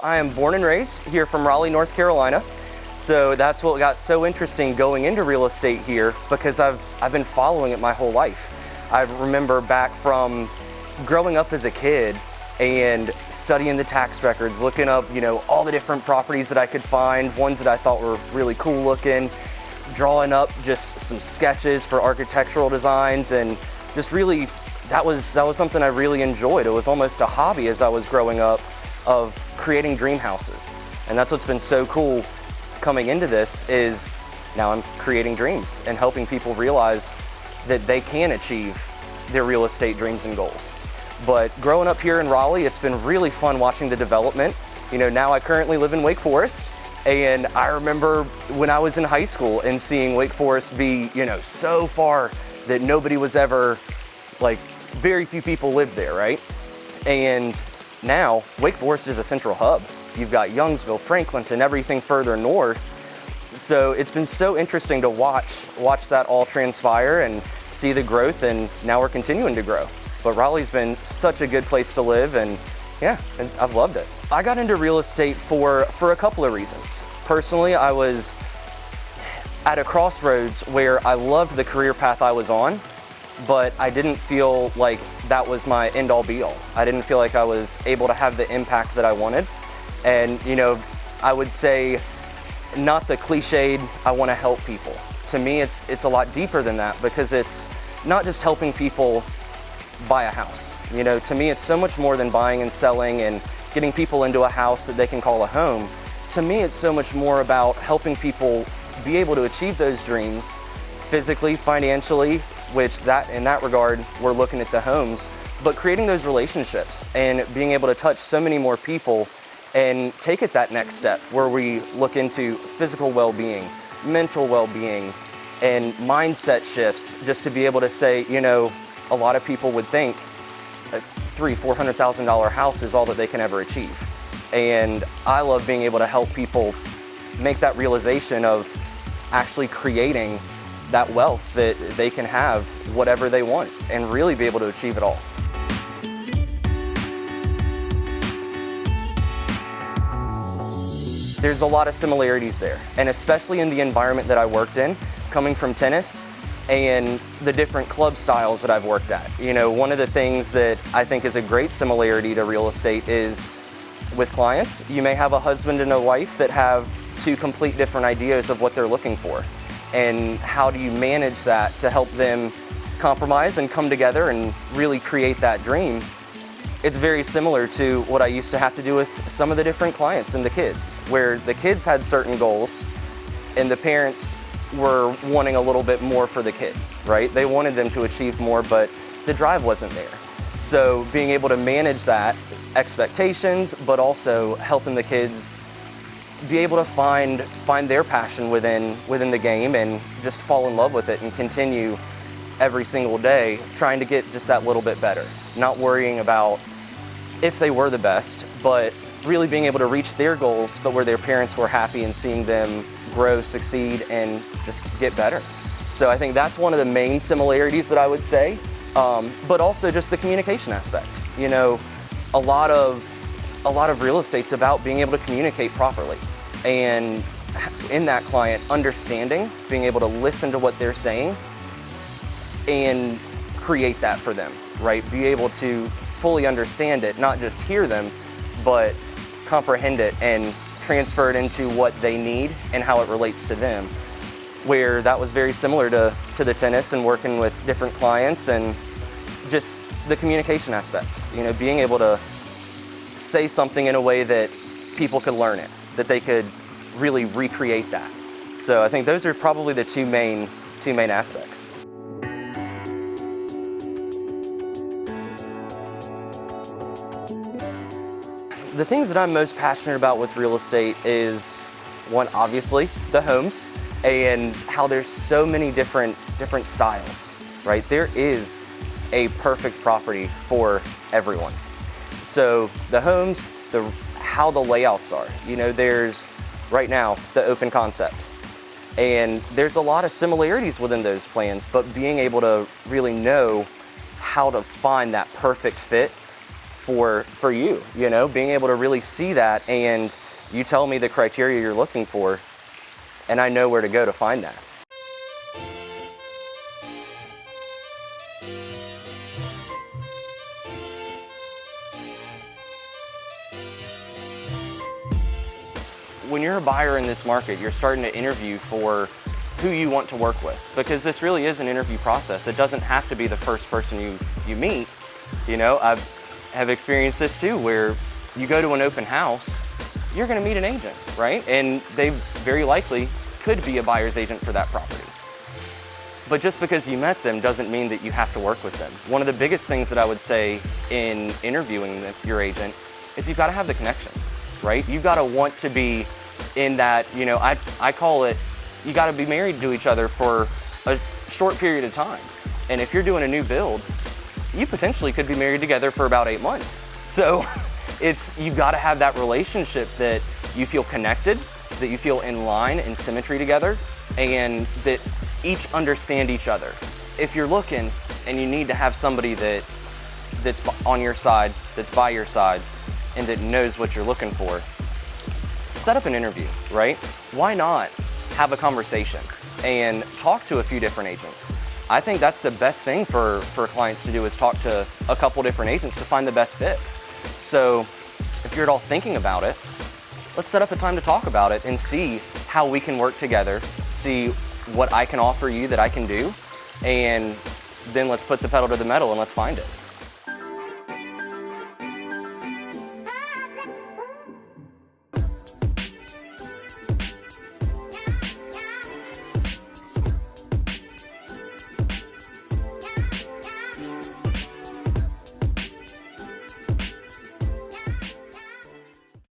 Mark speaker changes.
Speaker 1: I am born and raised here from Raleigh, North Carolina. So that's what got so interesting going into real estate here, because I've been following it my whole life. I remember back from growing up as a kid and studying the tax records, looking up, all the different properties that I could find, ones that I thought were really cool looking, drawing up just some sketches for architectural designs, and just really, that was something I really enjoyed. It was almost a hobby as I was growing up, of creating dream houses. And that's what's been so cool coming into this, is now I'm creating dreams and helping people realize that they can achieve their real estate dreams and goals. But growing up here in Raleigh, it's been really fun watching the development. Now I currently live in Wake Forest, and I remember when I was in high school and seeing Wake Forest be, so far that nobody was ever, very few people lived there, right? And now, Wake Forest is a central hub. You've got Youngsville, Franklinton, everything further north. So it's been so interesting to watch that all transpire and see the growth, and now we're continuing to grow. But Raleigh's been such a good place to live, and and I've loved it. I got into real estate for a couple of reasons. Personally, I was at a crossroads where I loved the career path I was on, but I didn't feel like that was my end-all be-all. I didn't feel like I was able to have the impact that I wanted. And I would say, not the cliched, I want to help people. To me, it's a lot deeper than that, because it's not just helping people buy a house. To me, it's so much more than buying and selling and getting people into a house that they can call a home. To me, it's so much more about helping people be able to achieve those dreams physically, financially, which in that regard, we're looking at the homes, but creating those relationships and being able to touch so many more people and take it that next step where we look into physical well-being, mental well-being, and mindset shifts, just to be able to say, a lot of people would think a $300,000-$400,000 house is all that they can ever achieve. And I love being able to help people make that realization of actually creating that wealth that they can have whatever they want and really be able to achieve it all. There's a lot of similarities there, and especially in the environment that I worked in, coming from tennis and the different club styles that I've worked at. One of the things that I think is a great similarity to real estate is with clients, you may have a husband and a wife that have two complete different ideas of what they're looking for. And how do you manage that to help them compromise and come together and really create that dream? It's very similar to what I used to have to do with some of the different clients and the kids, where the kids had certain goals and the parents were wanting a little bit more for the kid, right? They wanted them to achieve more, but the drive wasn't there. So being able to manage that expectations, but also helping the kids be able to find their passion within the game and just fall in love with it and continue every single day trying to get just that little bit better. Not worrying about if they were the best, but really being able to reach their goals, but where their parents were happy and seeing them grow, succeed, and just get better. So I think that's one of the main similarities that I would say, but also just the communication aspect. A lot of real estate's about being able to communicate properly, and in that client, understanding, being able to listen to what they're saying and create that for them, right? Be able to fully understand it, not just hear them, but comprehend it and transfer it into what they need and how it relates to them. Where that was very similar to the tennis and working with different clients, and just the communication aspect, being able to say something in a way that people could learn it, that they could really recreate that. So I think those are probably the two main aspects. The things that I'm most passionate about with real estate is, one, obviously, the homes, and how there's so many different styles, right? There is a perfect property for everyone. So the homes, how the layouts are, there's right now the open concept, and there's a lot of similarities within those plans, but being able to really know how to find that perfect fit for you, being able to really see that, and you tell me the criteria you're looking for, and I know where to go to find that. When you're a buyer in this market, you're starting to interview for who you want to work with, because this really is an interview process. It doesn't have to be the first person you meet. Have experienced this too, where you go to an open house, you're going to meet an agent, right? And they very likely could be a buyer's agent for that property. But just because you met them doesn't mean that you have to work with them. One of the biggest things that I would say in interviewing your agent is you've got to have the connection, right? You've got to want to be in that, I call it, you got to be married to each other for a short period of time. And if you're doing a new build, you potentially could be married together for about 8 months. So you've got to have that relationship that you feel connected, that you feel in line and symmetry together, and that each understand each other. If you're looking and you need to have somebody that's on your side, that's by your side, and that knows what you're looking for, set up an interview, right? Why not have a conversation and talk to a few different agents? I think that's the best thing for clients to do, is talk to a couple different agents to find the best fit. So if you're at all thinking about it, let's set up a time to talk about it and see how we can work together, see what I can offer you that I can do, and then let's put the pedal to the metal and let's find it.